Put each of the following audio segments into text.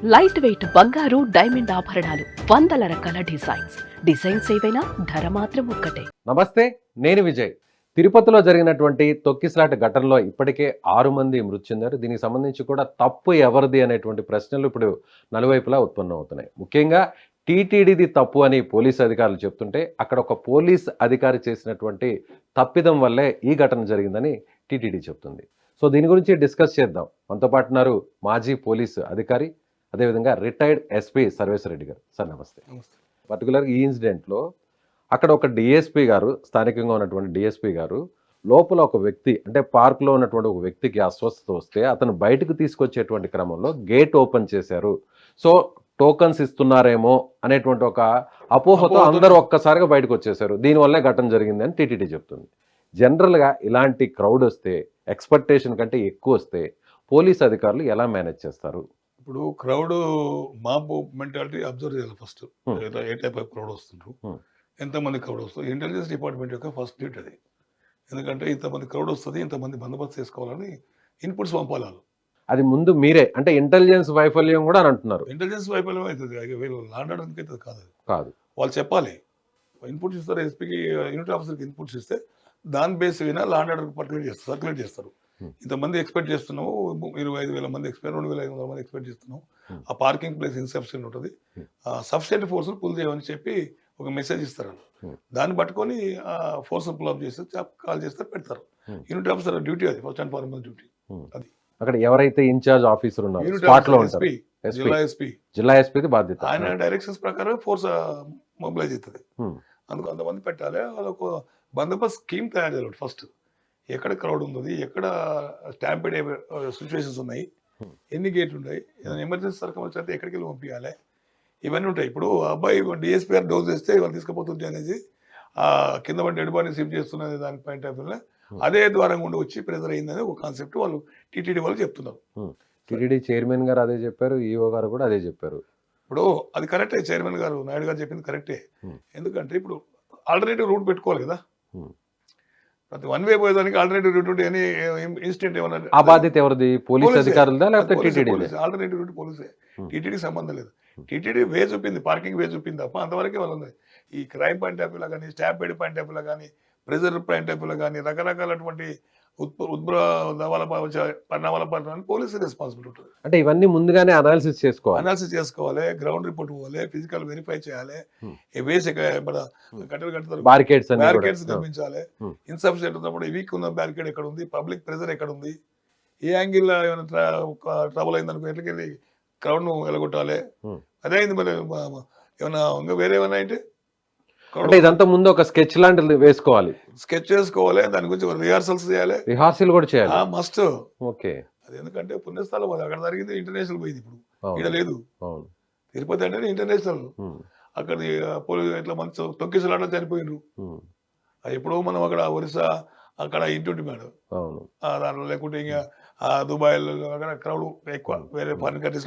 Light weight బంగారు diamond ఆభరణాలు వందల రకాల డిజైన్స్ ఏవైనా ధర మాత్రం ఒక్కటే. నమస్తే, నేను విజయ్. తిరుపతిలో జరిగినటువంటి తొక్కిసలాట ఘటనలో ఇప్పటికే 6 మంది మృతి చెందారు. దీనికి సంబంధించి కూడా తప్పు ఎవరిది అనేటువంటి ప్రశ్నలు ఇప్పుడు నలువైపులా ఉత్పన్నమవుతున్నాయి. ముఖ్యంగా టీటీడీది తప్పు అని పోలీసు అధికారులు చెప్తుంటే అక్కడ ఒక పోలీస్ అధికారి చేసినటువంటి తప్పిదం వల్లే ఈ ఘటన జరిగిందని టీటీడీ చెప్తుంది. సో దీని గురించి డిస్కస్ చేద్దాం. మనతో పాటు ఉన్నారు మాజీ పోలీసు అధికారి, అదేవిధంగా రిటైర్డ్ ఎస్పీ సర్వేశ్వరరెడ్డి గారు. సార్ నమస్తే. పర్టికులర్గా ఈ ఇన్సిడెంట్లో అక్కడ ఒక డిఎస్పీ గారు, స్థానికంగా ఉన్నటువంటి డిఎస్పీ గారు, లోపల ఒక వ్యక్తి అంటే పార్క్లో ఉన్నటువంటి ఒక వ్యక్తికి అస్వస్థత వస్తే అతను బయటకు తీసుకొచ్చేటువంటి క్రమంలో గేట్ ఓపెన్ చేశారు. సో టోకన్స్ ఇస్తున్నారేమో అనేటువంటి ఒక అపోహతో అందరూ ఒక్కసారిగా బయటకు వచ్చేసారు. దీనివల్లే ఘటన జరిగింది అని టీటీడీ చెప్తుంది. జనరల్గా ఇలాంటి క్రౌడ్ వస్తే, ఎక్స్పెక్టేషన్ కంటే ఎక్కువ వస్తే పోలీస్ అధికారులు ఎలా మేనేజ్ చేస్తారు? ఇప్పుడు క్రౌడ్ మాబ్ మెంటాలిటీ అబ్జర్వ్ చేయాలి ఫస్ట్. ఏ టైప్ ఆఫ్ క్రౌడ్ వస్తుండ్రు, ఎంతమంది క్రౌడ్ వస్తుంది. ఇంటెలిజెన్స్ డిపార్ట్మెంట్ యొక్క ఫస్ట్ డ్యూటీ అది. ఎందుకంటే ఇంతమంది క్రౌడ్ వస్తుంది, ఇంతమంది బందోబస్తు చేసుకోవాలని ఇన్పుట్స్ పంపాలి వాళ్ళు. అది ముందు మీరే అంటే ఇంటెలిజెన్స్ వైఫల్యం కూడా అని అంటున్నారు. ఇంటెలిజెన్స్ వైఫల్యం అవుతుంది, వీళ్ళు లాండడానికి అవుతుంది కాదు. వాళ్ళు చెప్పాలి. ఇన్పుట్స్ ఇస్తారు, ఎస్పీకి యూనిట్ ఆఫీసర్కి ఇన్పుట్స్ ఇస్తే దాని బేస్ వినా లాండ్ ఆర్డర్ సర్క్యులేట్ చేస్తారు. ఇంతమంది ఎక్స్పెక్ట్ చేస్తున్నాము, 25,000 మంది ఎక్స్పెక్ట్, 2,500 మంది ఎక్స్పెక్ట్ చేస్తున్నాం. ఆ పార్కింగ్ ప్లేస్ ఇన్సఫిషియెంట్ ఉంటుంది, సఫిషియెంట్ ఫోర్స్ పుల్ చేయమని చెప్పి ఒక మెసేజ్ ఇస్తారు. దాన్ని పట్టుకొని ఫోర్స్ పుల్ అప్ చేస్తే కాల్ చేస్తే పెడతారు. యూనిట్ ఆఫీసర్ డ్యూటీ అది, ఫస్ట్ అండ్ ఫార్మల్ డ్యూటీ అది. అక్కడ ఎవరైతే ఇన్ఛార్జ్ ఆఫీసర్ ఉన్నారో జిల్లా ఎస్పీ బాధ్యత. ఆయన డైరెక్షన్స్ ప్రకారం ఫోర్స్ మొబిలైజ్ అవుతుంది. అందుకు అంతమంది పెట్టాలి. వాళ్ళకు బందోబస్తు స్కీమ్ తయారు చేయాలి. ఫస్ట్ ఎక్కడ క్రౌడ్ ఉంది, ఎక్కడ స్టాంపీడ్ సిచ్యువేషన్స్ ఉన్నాయి, ఎన్ని గేట్లు ఉన్నాయి, ఏదైనా ఎమర్జెన్సీ సర్కమ్స్టెన్స్ అయితే ఎక్కడికి వెళ్ళి పంపించాలి, ఇవన్నీ ఉంటాయి. ఇప్పుడు అబ్బాయి డిఎస్పీ గారు డోస్ చేస్తే వాళ్ళు తీసుకుపోతుంది అనేది కింద పడి డెడ్ బాడీ షిఫ్ట్ చేస్తున్నది దాని పాయింట్ ఆఫ్ వ్యూలో అదే ద్వారం గుండా వచ్చి ప్రెజర్ అయిందని ఒక కాన్సెప్ట్ వాళ్ళు టీటీడీ వాళ్ళు చెప్తున్నారు. టీటీడీ చైర్మన్ గారు అదే చెప్పారు, ఈఓ గారు కూడా అదే చెప్పారు. ఇప్పుడు అది కరెక్టే, చైర్మన్ గారు నాయుడు గారు చెప్పింది కరెక్టే. ఎందుకంటే ఇప్పుడు ఆల్టర్నేటివ్ రూట్ పెట్టుకోవాలి కదా. ప్రతి వన్ వే పోయేదానికి ఆల్టర్నేటివ్ రూట్ అని ఇన్సిడెంట్ ఏమన్నా ఆ బాధ్యత ఎవరిది? పోలీస్ అధికారులదా లేకపోతే టీటీడీ? ఆల్టర్నేటివ్ రూట్ పోలీసే, టీటీడీకి సంబంధం లేదు. టీటీడీ వే చూపింది, పార్కింగ్ వే చూపింది తప్ప అంతవరకే వాళ్ళు ఉంది. ఈ క్రైమ్ పాయింట్ ఆఫ్ వ్యూలో కానీ, స్టాంపీడ్ పాయింట్ ఆఫ్ వ్యూలో కానీ, ప్రెజర్ పాయింట్ ఆఫ్ వ్యూలో కానీ రకరకాలటువంటి పరిణామాల పట్ల పోలీసు రెస్పాన్సిబిలిటీ ఉంటుంది. అంటే ఇవన్నీ ముందుగానే అనాలిసిస్ చేసుకోవాలి, గ్రౌండ్ రిపోర్ట్ పోవాలి, ఫిజికల్ వెరిఫై చేయాలి, వేసి కట్టెలు కడతారు, బ్యారికేడ్స్ నిర్మించాలి. ఇన్సఫిషియెంట్ ఉన్నప్పుడు వీక్ ఉన్న బ్యారికేడ్ ఎక్కడ ఉంది, పబ్లిక్ ప్రెజర్ ఎక్కడ ఉంది, ఏ యాంగిల్ ఏమైనా ట్రబుల్ అయిందనుకో ఎట్లకెళ్ళి క్రౌడ్ ను ఎలగొట్టాలి. అదే అయింది. మరి ఏమైనా ఇంకా వేరే ఏమైనా అయితే అంటే ఇదంతా ముందు ఒక స్కెచ్ లాంటిది వేసుకోవాలి, స్కెచ్ చేసుకోవాలి, దాని గురించి రిహార్సల్స్ చేయాలి, రిహార్సల్ కూడా చేయాలి మస్ట్. ఓకే, అది ఎందుకంటే పుణ్యస్థలం అది, అక్కడ జరిగింది ఇంటర్నేషనల్ పోయింది. ఇప్పుడు ఇక్కడ లేదు, తిరుపతి అంటే ఇంటర్నేషనల్. అక్కడ ఇట్లా మంచి తొక్కిసలాట చనిపోయినరు. అది ఎప్పుడో మనం అక్కడ ఒరిస్సా అక్కడ ఇంటి మేడం దాంట్లో, లేకుంటే ఇంకా దుబాయ్ క్రౌడ్ ఎక్కువ, వేరే ఫారిన్ కంట్రీస్.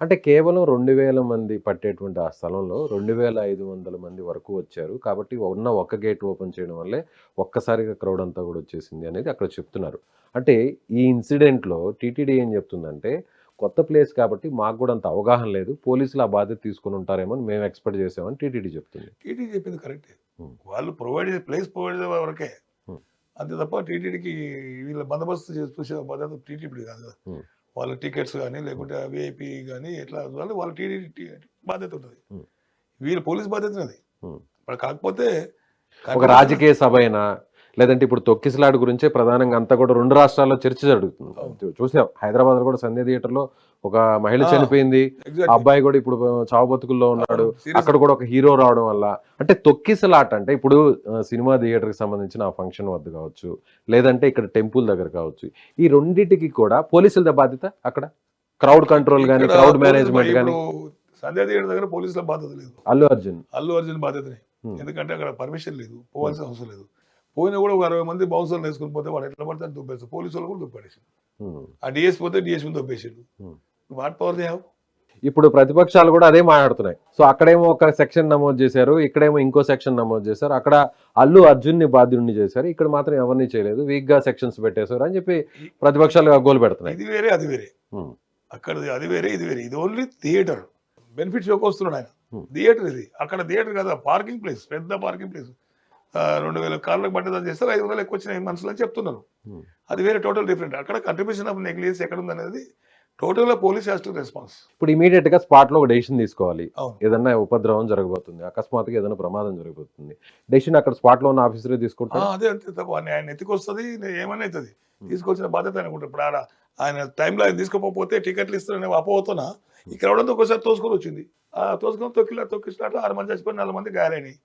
అంటే కేవలం 2,000 మంది పట్టేటువంటి ఆ స్థలంలో 2,500 మంది వరకు వచ్చారు కాబట్టి ఉన్న ఒక్క గేట్ ఓపెన్ చేయడం వల్లే ఒక్కసారిగా క్రౌడ్ అంతా కూడా వచ్చేసింది అనేది అక్కడ చెప్తున్నారు. అంటే ఈ ఇన్సిడెంట్లో టీటీడీ ఏం చెప్తుందంటే, కొత్త ప్లేస్ కాబట్టి మాకు కూడా అంత అవగాహన లేదు, పోలీసులు ఆ బాధ్యత తీసుకుని ఉంటారేమో అని మేము ఎక్స్పెక్ట్ చేసామని టీటీడీ చెప్తుంది. టీటీడీ చెప్పింది కరెక్టే, వాళ్ళు ప్లేస్ ప్రొవైడ్ చేసే వరకే, అంతే తప్ప టీటీడీకి వీళ్ళ బందోబస్తు చూసే బాధ్యత టీటీడీ కాదు కదా. వాళ్ళ టికెట్స్ కానీ లేకుంటే విఐపి కానీ ఎట్లా వాళ్ళ టీటీడీ బాధ్యత ఉంటుంది, వీళ్ళ పోలీస్ బాధ్యత అది. కాకపోతే ఒక రాజకీయ సభ అయినా లేదంటే ఇప్పుడు తొక్కిసలాట గురించే ప్రధానంగా అంతా కూడా 2 రాష్ట్రాల్లో చర్చ జరుగుతుంది. చూసాం, హైదరాబాద్ లో కూడా సంధ్య థియేటర్ లో ఒక మహిళ చనిపోయింది, అబ్బాయి కూడా ఇప్పుడు చావు బతుకుల్లో ఉన్నాడు. అక్కడ కూడా ఒక హీరో రావడం వల్ల అంటే తొక్కిసలాట అంటే ఇప్పుడు సినిమా థియేటర్ కి సంబంధించిన ఆ ఫంక్షన్ వద్ద కావచ్చు, లేదంటే ఇక్కడ టెంపుల్ దగ్గర కావచ్చు, ఈ రెండింటికి కూడా పోలీసుల బాధ్యత. అక్కడ క్రౌడ్ కంట్రోల్ కానీ, క్రౌడ్ మేనేజ్మెంట్ కానీ. సంధ్య థియేటర్ దగ్గర పోలీసుల బాధ్యత లేదు, అల్లు అర్జున్ బాధ్యతనే. ఎందుకంటే అక్కడ పర్మిషన్ లేదు, పోవాల్సిన అవసరం లేదు. పోయినా కూడా ఒక 60 మంది బౌన్సర్లు వేసుకుని పోతే వాడు ఎట్లా పడితే దుబ్బేస్తారు, పోలీసు వాళ్ళు కూడా దుబ్బేసారు. ఆ డిఎస్పీ పోతే డిఎస్పీ దుబ్బేసాడు. What power they have? ఇప్పుడు ప్రతిపక్షాలు కూడా అదే మాట్లాడుతున్నాయి. సో అక్కడేమో ఒక సెక్షన్ నమోదు చేశారు, ఇక్కడేమో ఇంకో సెక్షన్ నమోదు చేశారు. అక్కడ అల్లు అర్జున్ని బాధ్యుడిని చేశారు, ఇక్కడ మాత్రం ఎవరిని చేయలేదు, వీక్ గా సెక్షన్స్ పెట్టేశారు అని చెప్పి ప్రతిపక్షాలు గోలు పెడుతున్నాయి. ఇది వేరే అది వేరే. అక్కడది అది వేరే ఇది వేరే. ఇది ఓన్లీ థియేటర్. బెనిఫిట్ షోకి వస్తున్నాడు ఆయన. Hmm. థియేటర్ ఇది. అక్కడ థియేటర్ కదా, పార్కింగ్ ప్లేస్, పెద్ద పార్కింగ్ ప్లేస్. 2000 కార్లకు పట్టదని చేస్తే 500 ఎక్కువ వచ్చినాయి మనుషులు అని చెప్తున్నారు. అది వేరే టోటల్ డిఫరెంట్. అక్కడ కంట్రిబ్యూషన్ ఆఫ్ నెగ్లిజెన్స్ ఎక్కడ ఉంది టోటల్ గా పోలీస్ హ్యాస్ టు రెస్పాన్స్. ఇప్పుడు ఇమీడియట్ గా స్పాట్ లో ఒక డెసిషన్ తీసుకోవాలి. అవును. ఏదన్నా ఉపద్రవం జరగబోతుంది, అకస్మాత్తుగా ఏదైనా ప్రమాదం జరగబోతుంది, డెసిషన్ అక్కడ స్పాట్ లో ఉన్న ఆఫీసరే తీసుకుంటారు. అదే అంతే తప్ప ఆయన ఎత్తుకొస్తుంది, ఏమన్నా అవుతుంది. తీసుకొచ్చిన బాధ్యత అనుకుంటారు. ఇప్పుడు ఆయన టైంలో ఆయన తీసుకోకపోతే టికెట్లు ఇస్తారనే అపోతున్నా ఈ క్రౌడ్ అంతా ఒకసారి తోసుకొని వచ్చింది. తోసుకొని తొక్కిసినట్లు 6 మంది చచ్చిపోయి 4 మంది గాయాలని.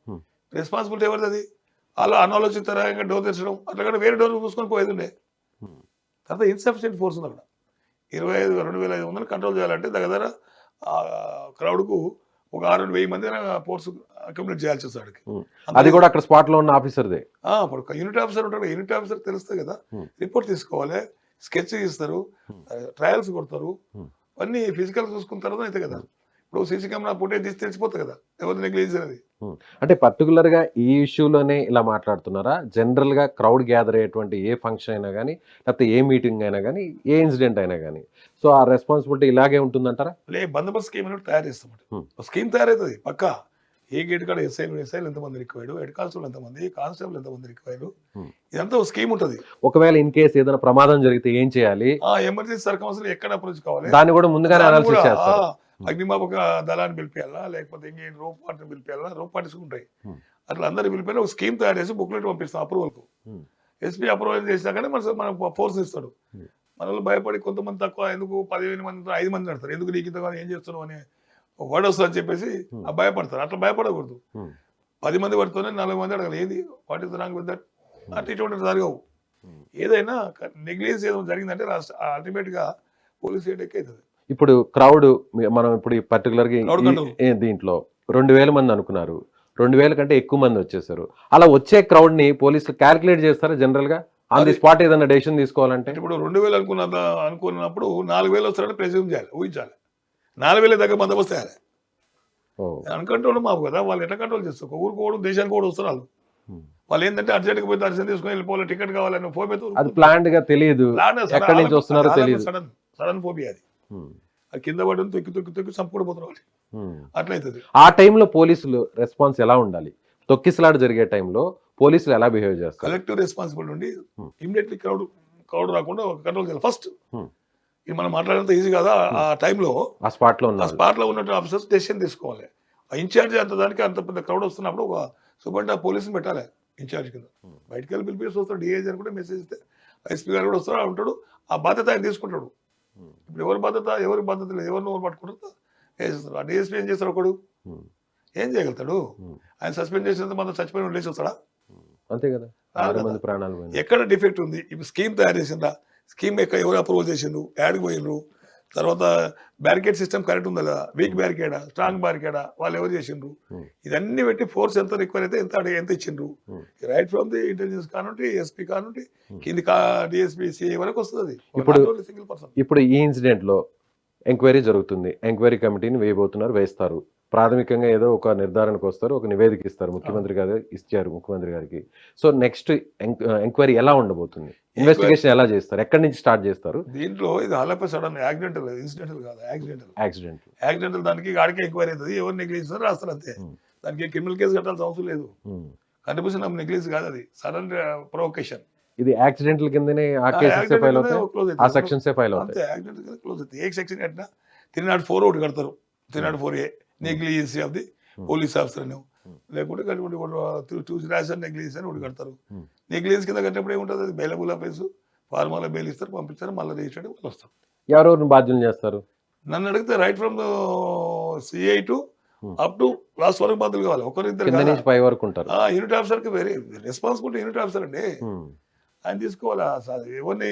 రెస్పాన్సిబిలిటీ ఎవరిది అది? అలా అనాలోచితంగా డోర్ తెచ్చడం, అట్లా వేరే డోర్ మూసుకొని పోయేది ఉండే. తర్వాత ఇన్సఫిషియెంట్ ఫోర్స్ ఉంది అక్కడ. 25,000 కంట్రోల్ చేయాలంటే దగ్గర క్రౌడ్కు ఒక 6,000 మంది ఫోర్స్ అక్యుములేట్ చేయాల్సి వస్తుంది. అది కూడా అక్కడ స్పాట్ లో ఉన్న ఆఫీసర్దే. ఇప్పుడు యూనిట్ ఆఫీసర్ ఉంటాడు. యూనిట్ ఆఫీసర్ తెలుస్తుంది కదా, రిపోర్ట్ తీసుకోవాలి, స్కెచ్ ఇస్తారు, ట్రయల్స్ కొడతారు, అన్ని ఫిజికల్ చూసుకున్న తర్వాత అయితే కదా. ఇప్పుడు సీసీ కెమెరా ఫుటేజ్ తీసి తెలిసిపోతుంది కదా ఎవరు నెగ్లిజెన్స్ అనేది. అంటే పర్టికులర్ గా ఈ ఇష్యూలోనే ఇలా మాట్లాడుతున్నారా? జనరల్ గా క్రౌడ్ గ్యాదర్ అయ్యేటువంటి ఏ ఫంక్షన్ అయినా కానీ, లేకపోతే ఏ మీటింగ్ అయినా కానీ, ఏ ఇన్సిడెంట్ అయినా కానీ, సో ఆ రెస్పాన్సిబిలిటీ ఇలాగే ఉంటుందంటారా? బందోబస్తు స్కీమ్ అనేది తయారు చేస్తాం. స్కీమ్ తయారవుతుంది పక్కా. ఏ గేట్ కాడ ఎస్ఐలు ఎంతమంది రిక్వైర్డ్, హెడ్ కానిస్టేబుల్ ఎంతమంది, కానిస్టేబుల్ ఎంతమంది రిక్వైర్డ్, ఇదంతా ఒక స్కీమ్ ఉంటుంది. ఒకవేళ ఇన్ కేసు ఏదైనా ప్రమాదం జరిగితే ఏం చేయాలి, ఎమర్జెన్సీ సర్కమ్స్టెన్సెస్ ఎక్కడ అప్రోచ్ కావాలి, దాన్ని కూడా ముందుగానే అనాలిసిస్ చేస్తారు. అగ్నిమాపక దళాన్ని పిలిపియాలా, లేకపోతే ఇంకేం రోప్ పార్టీని పిలిపియాలా, రోప్ పార్టీస్ ఉంటాయి. అట్లా అందరు పిలిపిన ఒక స్కీమ్ తయారు చేసి బుక్లెట్ పంపిస్తాం అప్రూవల్కు. ఎస్పీ అప్రూవల్ చేసినాకనే మన ఫోర్స్ ఇస్తాడు. మన వాళ్ళు భయపడి కొంతమంది తక్కువ, ఎందుకు 15 మంది 5 మంది నడతారు, ఎందుకు నీకు ఇంత ఏం చేస్తున్నావు అని వర్డ్ వస్తుంది అని చెప్పేసి భయపడతారు. అట్లా భయపడకూడదు. 10 మంది పడుతూనే 40 మంది అడగాలి, ఏంది what is wrong with that. అటు ఇటువంటి జరగవు. ఏదైనా నెగ్లిజెన్స్ ఏదో జరిగిందంటే అల్టిమేట్ గా పోలీస్ హెడ్ అవుతుంది. ఇప్పుడు క్రౌడ్ మనం ఇప్పుడు పర్టికులర్ గా దీంట్లో 2,000 మంది అనుకున్నారు, 2,000 కంటే ఎక్కువ మంది వచ్చేసారు. అలా వచ్చే క్రౌడ్ ని పోలీసులు క్యాల్కులేట్ చేస్తారా జనరల్ గా ఆన్ ది స్పాట్ ఏదైనా డెసిషన్ తీసుకోవాలంటే? ఇప్పుడు 2,000 అనుకున్నప్పుడు 4,000 వస్తారని ప్రెస్యూమ్ చేయాలి, ఊహించాలి. 4,000 దగ్గర బందోబస్తు చేయాలి. అన్కంట్రోల్ మాకు కదా, వాళ్ళు ఎట్లా కంట్రోల్ చేస్తారు? ఊరికి కూడా దేశానికి కూడా వస్తారు వాళ్ళు. వాళ్ళు ఏంటంటే అర్జెంట్ గా పోయి దర్శనం తీసుకొని వెళ్ళిపోవాలి, టికెట్ కావాలని ఫోబియా. అది ప్లాన్డ్ గా తెలియదు, ఎక్కడి నుంచి వస్తున్నారో తెలియదు. సడన్ ఫోబియా అది. అది కింద పడి తొక్కి చంపుకోపోతున్నారు. అట్లయితుంది. ఆ టైంలో పోలీసులు రెస్పాన్స్ ఎలా ఉండాలి? తొక్కిసలాట జరిగే టైంలో పోలీసులు ఎలా బిహేవ్ చేస్తారు? కలెక్టివ్ రెస్పాన్సిబిలిటీ ఉండి ఇమీడియట్లీ క్రౌడ్ రాకుండా కంట్రోల్ చేయాలి ఫస్ట్. ఇది మనం మాట్లాడేంత ఈజీ కదా. ఆ టైంలో ఆ స్పాట్ లో ఉన్న ఆఫీసర్స్ డెసిషన్ తీసుకోవాలి. ఆ ఇన్ఛార్జ్ అంత దానికి అంత పెద్ద క్రౌడ్ వస్తున్నప్పుడు ఒక సూపరింటెండెంట్ పోలీసుని పెట్టాలి ఇన్ఛార్జ్ కింద. బయటకు వెళ్ళి పిలిపిస్తూ వస్తాడు, డిఐజీ అని కూడా మెసేజ్ ఇస్తే ఎస్పీ గారు కూడా వస్తాడు, ఉంటాడు. ఆ బాధ్యత ఆయన తీసుకుంటాడు. ఇప్పుడు ఎవరి బాధ్యత లేదు, ఎవరిని పట్టుకుంటారు వేసేస్తారు. ఆ డిఎస్పీ ఏం చేస్తాడు? ఒకడు ఏం చేయగలుగుతాడు? ఆయన సస్పెండ్ చేసినంత మనం చచ్చిపోయిన వదిలేసి వస్తాడా? అంతే కదా. ఎక్కడ డిఫెక్ట్ ఉంది? ఇప్పుడు స్కీమ్ తయారు చేసిందా, స్కీమ్ ఎవరు అప్రూవల్ చేసిండ్రు, యాడ్కి పోయిండ్రు, తర్వాత బ్యారికేడ్ సిస్టమ్ కరెక్ట్ ఉందా లేదా, వీక్ బ్యారికేడా, స్ట్రాంగ్ బ్యారికేడా, వాళ్ళు ఎవరు చేసిండ్రు, ఇదన్నీ పెట్టి ఫోర్స్ ఎంత రిక్వైర్ అయితే ఎంత ఇచ్చిండ్రు. రైట్ ఫ్రమ్ ది ఇంటెలిజెన్స్ కానుంటి, ఎస్పీ కానుంటి, కింది డిఎస్పీ సిఐ వరకు వస్తుంది. ఇప్పుడు ఈ ఇన్సిడెంట్ లో ఎంక్వైరీ జరుగుతుంది, ఎంక్వైరీ కమిటీని వేస్తారు. ప్రాథమికంగా ఏదో ఒక నిర్ధారణకు వస్తారు, ఒక నివేదిక ఇస్తారు, ముఖ్యమంత్రి గారు ఇచ్చారు ముఖ్యమంత్రి గారికి. సో నెక్స్ట్ ఎంక్వైరీ ఎలా ఉండబోతుంది? ఇన్వెస్టిగేషన్ ఎలా చేస్తారు? ఎక్కడి నుంచి స్టార్ట్ చేస్తారు? దీంట్లో ఇది ఆల్ సడన్ యాక్సిడెంటల్, ఇన్సిడెంటల్ కాదు, యాక్సిడెంటల్. దానికి గాడికి ఎంక్వైరీ అవుతుంది, ఎవరు నెగ్లిజెన్స్ రాస్తారు అంతే. దానికి క్రిమినల్ కేసు కట్టాల్సిన అవసరం లేదు. కంట్రిబ్యూషన్ ఆఫ్ నెగ్లిజెన్స్ కాదు, అది సడన్ ప్రొవొకేషన్. ఇది యాక్సిడెంటల్ కిందనే ఆ కేసెస్ ఫైల్ అవుతాయి, ఆ సెక్షన్స్ ఫైల్ అవుతాయి. యాక్సిడెంట్ కింద క్లోజ్ అవుతుంది. ఏ సెక్షన్ కట్టినా 304 ఒకటి కడతారు, 304A negligence of the police officer అని, లేకుంటే నెగ్లిజెన్స్ అని ఒకటి కడతారు. నెగ్లిజెన్స్ కింద కట్టినప్పుడు ఏముంటుంది? అది బెయిలబుల్ ఆఫీసు, ఫార్మాలో బెయిల్ ఇస్తారు, పంపించారు, మళ్ళీ రిజిస్టర్ వాళ్ళు వస్తారు. ఎవరెవరిని బాధ్యులు చేస్తారు? నన్ను అడిగితే right from CI to up to last వరకు బాధ్యులు కావాలి. ఒకరిద్దరు పై వరకు ఉంటారు. యూనిట్ ఆఫీసర్ కి వేరే రెస్పాన్సిబిలిటీ యూనిట్ ఆఫీసర్ అండి. ఆయన తీసుకోవాలా, ఎవరిని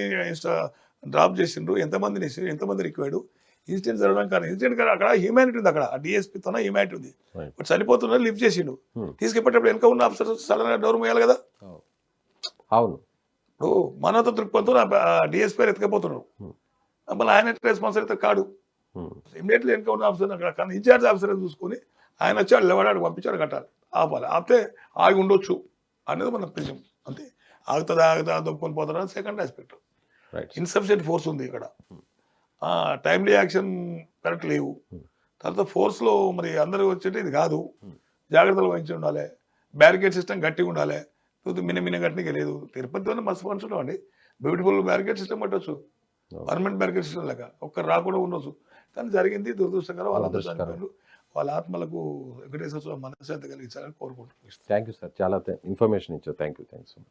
డ్రాప్ చేసిండ్రు, ఎంతమంది రిక్వైర్డ్, ఇన్సిడెంట్ జరగడం కానీ ఇన్సిడెంట్ కానీ అక్కడ హ్యూమానిటీ ఉంది. అక్కడ డిఎస్పీతోనే హ్యూమానిటీ ఉంది. బట్ చనిపోతున్నారు, లిఫ్ట్ చేసిండు, తీసుకెళ్ళేటప్పుడు వెనక ఉన్న ఆఫీసర్ సడన్ గా డోర్ మోయాలి కదా. అవును, మనతో దృక్పథంతో డిఎస్పీ ఎత్తుకపోతున్నాడు, మళ్ళీ ఆయన రెస్పాన్స్ అయితే కాడు. ఇమీడియట్లీ వెనక ఉన్న ఆఫీసర్ అక్కడ కానీ ఇన్ఛార్జ్ ఆఫీసర్ చూసుకొని ఆయన వచ్చాడు, లేవాడు, పంపించాడు, కట్టాలి, ఆపాలి. ఆపితే ఆగి ఉండొచ్చు అనేది మన ప్రిజం. అంతే. ఆగుతుందా దొక్కుని పోతారా సెకండ్ ఆస్పెక్ట్. ఇన్సఫిషియెంట్ ఫోర్స్ ఉంది ఇక్కడ. టైమ్లీ యాక్షన్ కరెక్ట్ లేవు. Hmm. తర్వాత ఫోర్స్లో మరి అందరూ వచ్చేటి ఇది కాదు, Hmm. జాగ్రత్తలు వహించి ఉండాలి, బ్యారికేడ్ సిస్టమ్ గట్టిగా ఉండాలి. మిన్న గట్టిగా లేదు. తిరుపతిలోనే మస్తు మనుషులు అండి, బ్యూటిఫుల్ బ్యారికేడ్ సిస్టమ్ పెట్టవచ్చు, పర్మనెంట్ బ్యారికేడ్ సిస్టమ్ లాగా ఒక్కరు రాకుండా ఉండొచ్చు. కానీ జరిగింది దురదృష్టకరం. వాళ్ళందరూ చనిపోయారు. వాళ్ళ ఆత్మలకు వెంకటేశ్వర స్వామి మనశ్శాంతి కలిగించాలని కోరుకుంటున్నాను. థ్యాంక్ యూ సార్, చాలా ఇన్ఫర్మేషన్ ఇచ్చారు. Thank you so much.